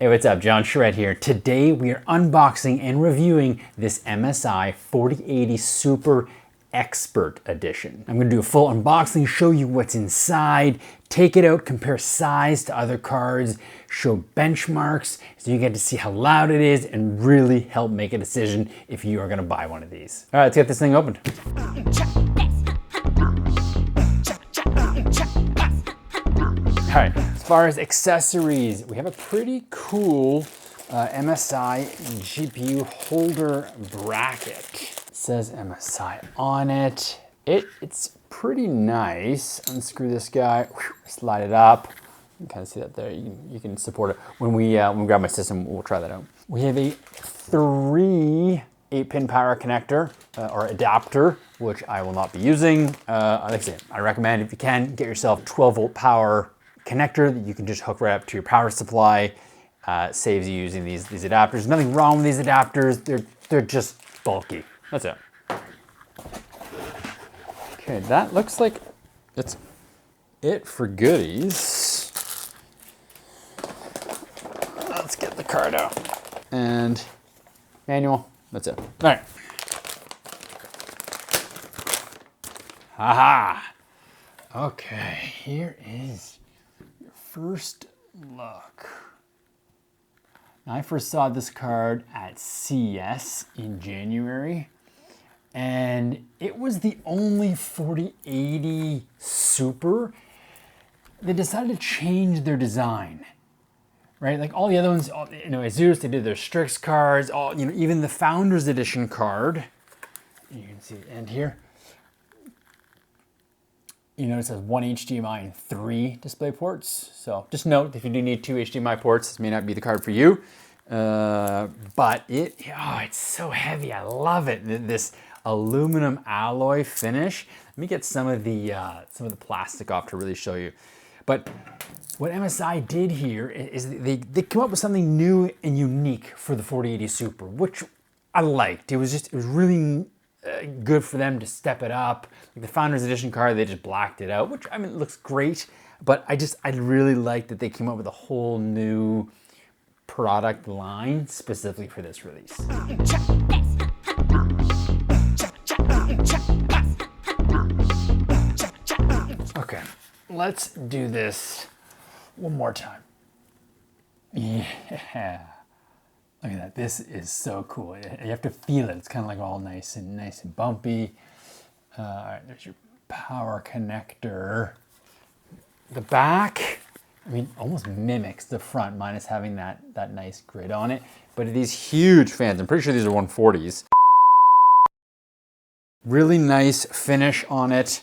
Hey, what's up? John Shred here. Today we are unboxing and reviewing this MSI 4080 Super Expert Edition. I'm going to do a full unboxing, show you what's inside, take it out, compare size to other cards, show benchmarks so you get to see how loud it is and really help make a decision if you are going to buy one of these. All right, let's get this thing opened. All right, as far as accessories, we have a pretty cool MSI GPU holder bracket. It says MSI on it. It's pretty nice. Unscrew this guy, slide it up. You can kind of see that there. You can support it. When we grab my system, we'll try that out. We have a 3 8-pin power connector or adapter, which I will not be using. Like I said, I recommend if you can, get yourself 12-volt power connector that you can just hook right up to your power supply. Saves you using these adapters. Nothing wrong with these adapters. They're just bulky. That's it. Okay, that looks like that's it for goodies. Let's get the card out. And manual. That's it. All right. Haha. Okay, here is your first look. Now, I first saw this card at CES in January, and it was the only 4080 Super. They decided to change their design, right? Like all the other ones, Asus, they did their Strix cards, even the Founders Edition card. You can see the end here. You notice it has 1 HDMI and 3 display ports. So just note, if you do need 2 HDMI ports, this may not be the card for you. But it's so heavy. I love it. This aluminum alloy finish. Let me get some of the plastic off to really show you. But what MSI did here is they came up with something new and unique for the 4080 Super, which I liked. It was really good for them to step it up. Like the Founders Edition card, they just blacked it out, which I mean, it looks great, but I really like that they came up with a whole new product line specifically for this release. Okay, let's do this one more time. Yeah. Look at that, this is so cool. You have to feel it. It's kind of like all nice and bumpy. All right, there's your power connector. The back, I mean, almost mimics the front, minus having that nice grid on it. But these huge fans, I'm pretty sure these are 140s. Really nice finish on it.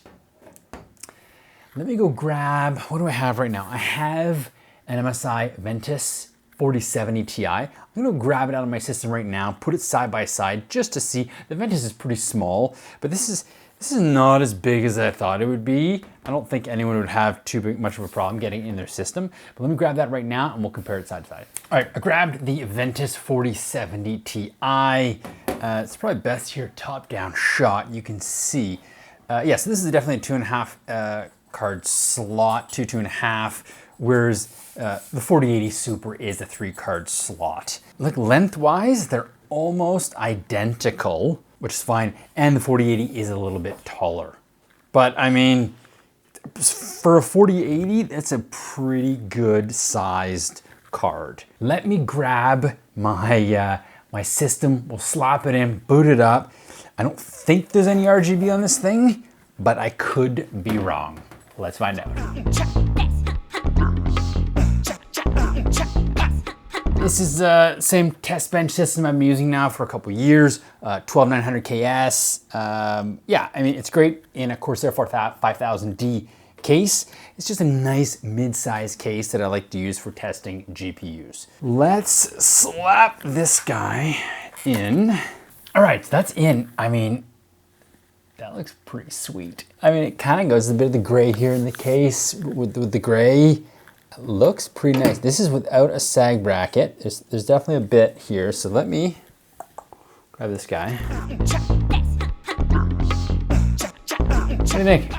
Let me go grab, what do I have right now? I have an MSI Ventus 4070 Ti. I'm gonna grab it out of my system right now, put it side by side just to see. The Ventus is pretty small, but this is not as big as I thought it would be. I don't think anyone would have much of a problem getting in their system, but let me grab that right now and we'll compare it side to side. All right, I grabbed the Ventus 4070 Ti. It's probably best here, top-down shot. You can see. So this is definitely a 2.5 card slot, 2.5. Whereas the 4080 Super is a 3-card slot. Look, lengthwise, they're almost identical, which is fine. And the 4080 is a little bit taller. But I mean, for a 4080, that's a pretty good sized card. Let me grab my, my system. We'll slap it in, boot it up. I don't think there's any RGB on this thing, but I could be wrong. Let's find out. This is the same test bench system I'm using now for a couple years, 12900KS. I mean, it's great in a Corsair 5000D case. It's just a nice mid-size case that I like to use for testing GPUs. Let's slap this guy in. All right, so that's in. I mean, that looks pretty sweet. I mean, it kind of goes a bit of the gray here in the case with the gray. Looks pretty nice. This is without a sag bracket. There's definitely a bit here, so let me grab this guy. What do you think?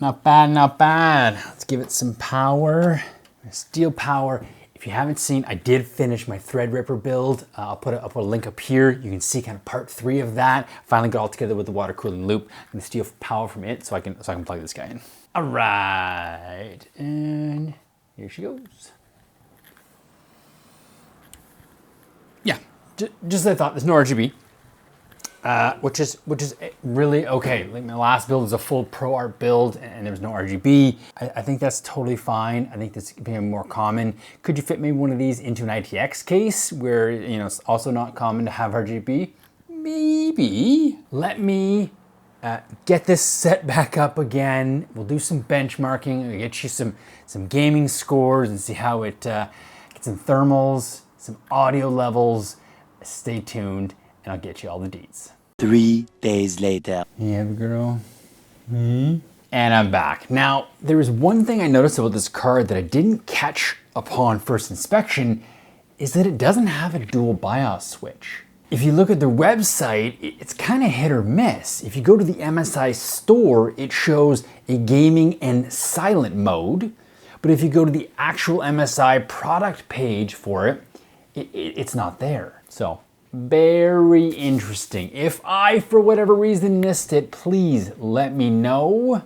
Not bad, not bad. Let's give it some power. Steel power. If If you haven't seen, I did finish my Threadripper build. I'll put a link up here. You can see kind of part 3 of that. Finally got all together with the water cooling loop. I'm gonna steal power from it so I can plug this guy in. All right, and here she goes. Yeah, just as I thought, there's no RGB. Which is really okay. Like my last build was a full Pro Art build and there was no RGB. I think that's totally fine. I think this could be more common. Could you fit maybe one of these into an ITX case where, you know, it's also not common to have RGB? Maybe. Let me get this set back up again. We'll do some benchmarking. I'll get you some gaming scores and see how it get some thermals, some audio levels. Stay tuned and I'll get you all the deets. 3 days later. Yeah, girl. And I'm back. Now, there was one thing I noticed about this card that I didn't catch upon first inspection, is that it doesn't have a dual BIOS switch. If you look at their website, it's kind of hit or miss. If you go to the MSI store, it shows a gaming and silent mode. But if you go to the actual MSI product page for it, it's not there. So, very interesting. If I, for whatever reason, missed it, please let me know,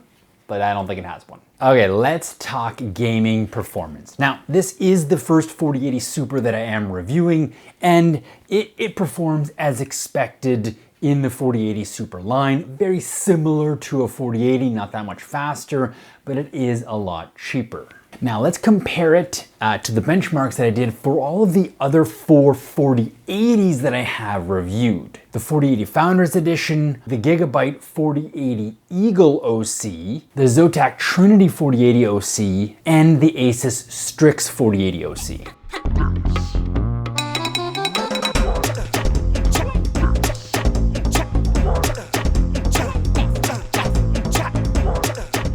but I don't think it has one. Okay, let's talk gaming performance. Now, this is the first 4080 Super that I am reviewing, and it performs as expected in the 4080 Super line. Very similar to a 4080, not that much faster, but it is a lot cheaper. Now let's compare it to the benchmarks that I did for all of the other 4 4080s that I have reviewed. The 4080 Founders Edition, the Gigabyte 4080 Eagle OC, the Zotac Trinity 4080 OC, and the Asus Strix 4080 OC.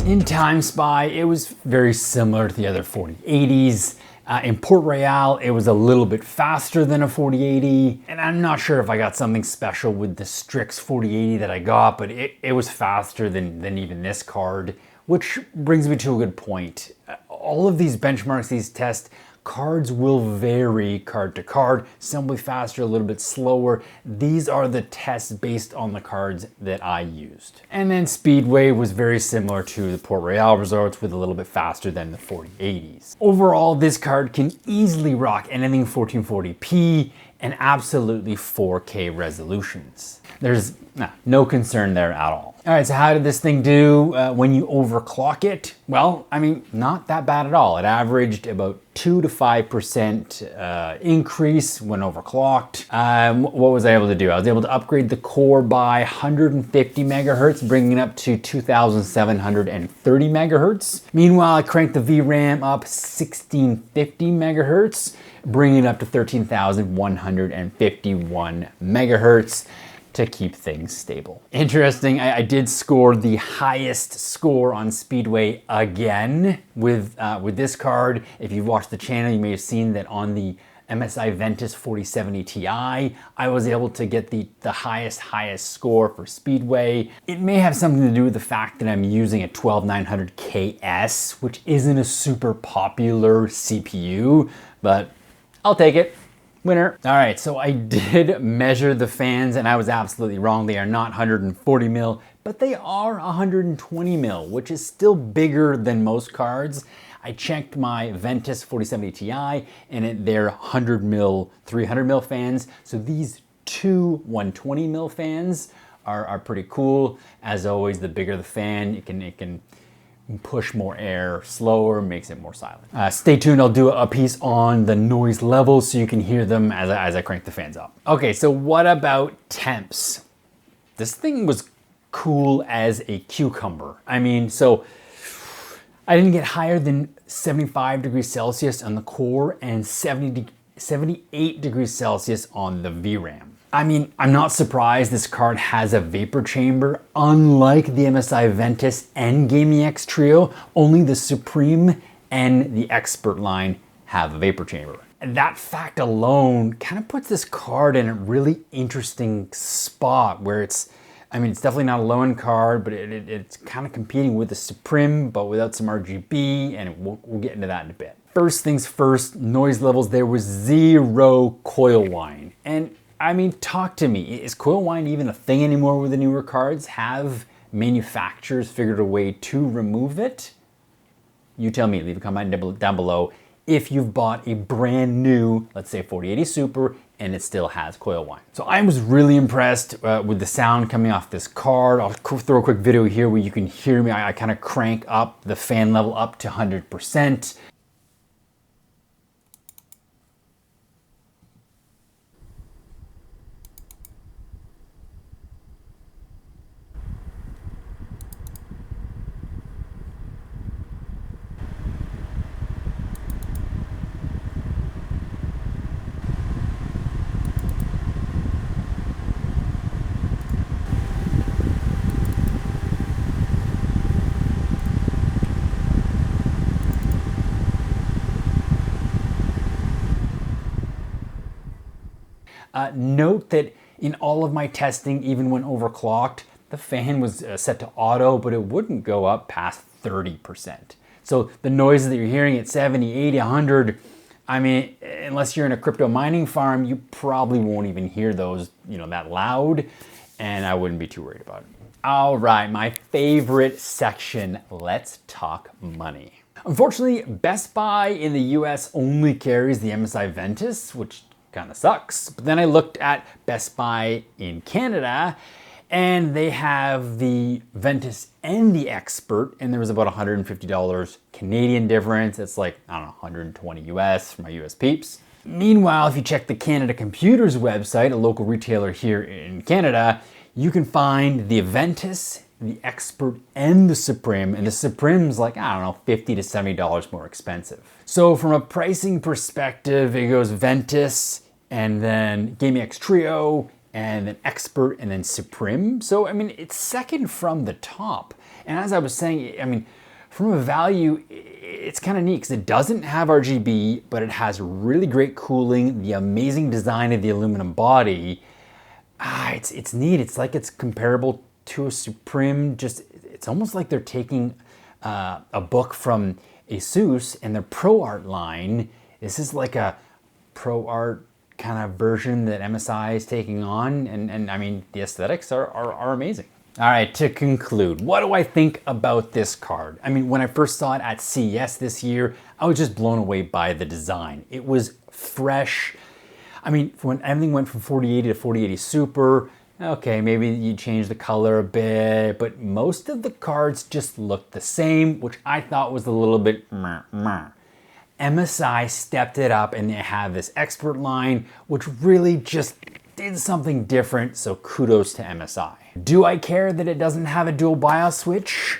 In TimeSpy, it was very similar to the other 4080s. In Port Royale, it was a little bit faster than a 4080, and I'm not sure if I got something special with the Strix 4080 that I got, but it was faster than even this card, which brings me to a good point. All of these benchmarks, these tests, cards will vary card to card. Some will be faster, a little bit slower. These are the tests based on the cards that I used. And then Speedway was very similar to the Port Royale results, with a little bit faster than the 4080s. Overall, this card can easily rock anything 1440p and absolutely 4K resolutions. There's no concern there at all. All right, so how did this thing do when you overclock it? Well, I mean, not that bad at all. It averaged about 2 to 5% increase when overclocked. What was I able to do? I was able to upgrade the core by 150 megahertz, bringing it up to 2,730 megahertz. Meanwhile, I cranked the VRAM up 1650 megahertz, bringing it up to 13,151 megahertz. To keep things stable. Interesting, I did score the highest score on Speedway again with this card. If you've watched the channel, you may have seen that on the MSI Ventus 4070 Ti, I was able to get the highest score for Speedway. It may have something to do with the fact that I'm using a 12900KS, which isn't a super popular CPU, but I'll take it. Winner. All right, so I did measure the fans and I was absolutely wrong. They are not 140 mil, but they are 120 mil, which is still bigger than most cards. I checked my Ventus 4070 Ti and they're 100 mil, 300 mil fans. So these two 120 mil fans are pretty cool. As always, the bigger the fan, it can push more air slower, makes it more silent. Stay tuned, I'll do a piece on the noise levels so you can hear them as I crank the fans up. Okay, so what about temps? This thing was cool as a cucumber. I mean, so I didn't get higher than 75 degrees Celsius on the core and 78 degrees Celsius on the VRAM. I mean, I'm not surprised this card has a vapor chamber. Unlike the MSI Ventus and Gaming X Trio, only the Supreme and the Expert line have a vapor chamber. And that fact alone kind of puts this card in a really interesting spot where it's I mean, it's definitely not a low-end card, but it's kind of competing with the Supreme, but without some RGB, and we'll get into that in a bit. First things first, noise levels, there was 0 coil whine. And I mean, talk to me, is coil whine even a thing anymore with the newer cards? Have manufacturers figured a way to remove it? You tell me, leave a comment down below if you've bought a brand new, let's say 4080 Super, and it still has coil whine. So I was really impressed with the sound coming off this card. I'll throw a quick video here where you can hear me. I kind of crank up the fan level up to 100%. Note that in all of my testing, even when overclocked, the fan was set to auto, but it wouldn't go up past 30%. So the noises that you're hearing at 70, 80, 100, I mean, unless you're in a crypto mining farm, you probably won't even hear those, that loud, and I wouldn't be too worried about it. All right, my favorite section, let's talk money. Unfortunately, Best Buy in the US only carries the MSI Ventus, which kind of sucks. But then I looked at Best Buy in Canada, and they have the Ventus and the Expert, and there was about $150 Canadian difference. It's like, I don't know, 120 US for my US peeps. Meanwhile, if you check the Canada Computers website, a local retailer here in Canada, you can find the Ventus, the Expert, and the Supreme, and the Supreme's like, I don't know, $50 to $70 more expensive. So from a pricing perspective, it goes Ventus, and then Gaming X Trio, and then Expert, and then Supreme. So, I mean, it's second from the top. And as I was saying, I mean, from a value, it's kind of neat because it doesn't have RGB, but it has really great cooling, the amazing design of the aluminum body. It's neat. It's like it's comparable to a Supreme. Just, it's almost like they're taking a book from ASUS and their Pro Art line. This is like a Pro Art kind of version that MSI is taking on, and I mean, the aesthetics are amazing. All right, to conclude, what do I think about this card? I mean, when I first saw it at CES this year, I was just blown away by the design. It was fresh. I mean, when everything went from 4080 to 4080 Super, okay, maybe you change the color a bit, but most of the cards just looked the same, which I thought was a little bit meh. MSI stepped it up, and they have this Expert line, which really just did something different, so kudos to MSI. Do I care that it doesn't have a dual BIOS switch?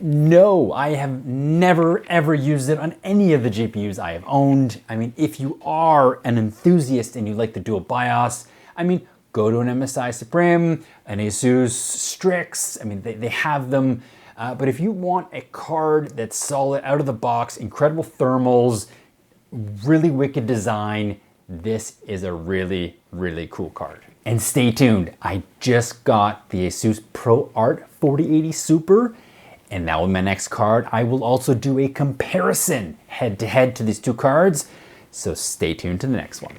No, I have never ever used it on any of the GPUs I have owned. I mean, if you are an enthusiast and you like the dual BIOS, I mean, go to an MSI Supreme, an ASUS Strix, I mean, they have them. But if you want a card that's solid out of the box, incredible thermals, really wicked design, this is a really, really cool card. And stay tuned, I just got the ASUS Pro Art 4080 Super, and now with my next card, I will also do a comparison head-to-head to these two cards, so stay tuned to the next one.